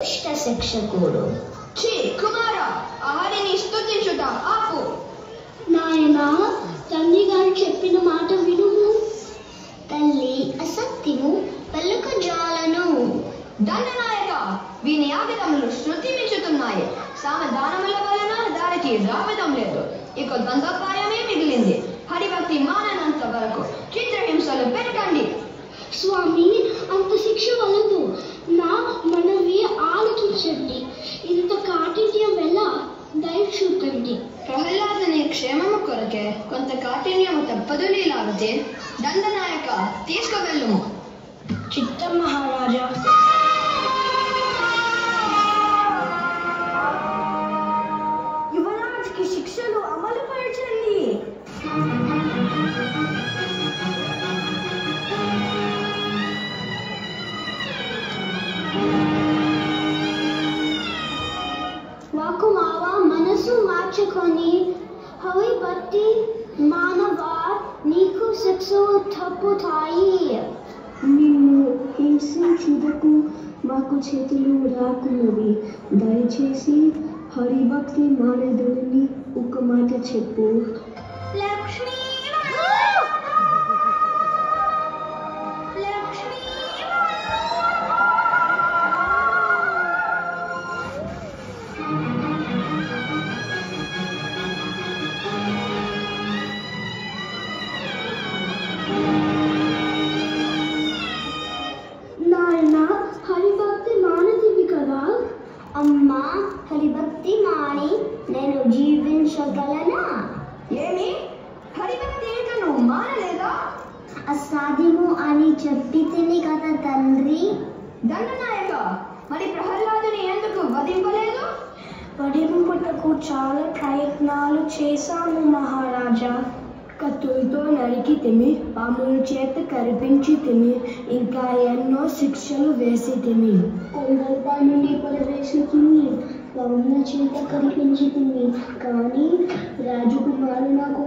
ఇష్ట శిక్షకుడు. ఛీ కుమార, ఆహారిని స్తుతించుట ఆపు. నాయనా, తండ్రి గారు చెప్పిన మాట వినుము. తల్లి అసత్యము పలుక జాలను. దండనాయక, వీని ఆగతములు శృతి మించుతున్నాయి. సామధానముల వలన దారికి రావడం లేదు. ఇక దండపాయమే మిగిలింది. హరిభక్తి మాననంత వరకు చిత్రహింసలు పెరగండి. స్వామి, అంత శిక్ష వలదు. నా మనవి ఆలకించండి. ఇంత కాఠిన్యం ఎలా? దయ చూపండి. ప్రహ్లాదుని క్షేమము కొరకే కొంత కాఠిన్యము తప్పదు. నీలాగతే దండనాయక, తీసుకువెళ్ళుము. చిత్తం మహారాజా. యువరాజుకి శిక్షలు అమలుపరచండి. వాకుమావా మనసు మార్చుకొని హరిభక్తి మానవా నీకు శిక్షలు తప్పుతాయి. నిన్ను హింసించుటకు మాకు చేతులు రాకున్నవి. దయచేసి హరిభక్తి మానదుని ఒక మాట చెప్పు. లక్ష్మీ నాయనా, హరిభక్తి మానదివి కదా? అమ్మా, హరిభక్తి మాని నేను జీవించగలనా? ఏమి, హరిభక్తి ఇంకను మానలేదా? అసాధ్యము అని చెప్పి తిని కదా తండ్రి. దండనాయక, మరి ప్రహ్లాదుని ఎందుకు వధింపలేదు? వధింపుటకు చాలా ప్రయత్నాలు చేశాము మహారాజా. కత్తులతో నరికి తిని, పాముల చేత కరిపించి తిని, ఇంకా ఎన్నో శిక్షలు వేసి తిని, కొండలపై నుండి పడవేసి తిని, పాముల చేత కరిపించి తిని, కానీ రాజకుమారులకు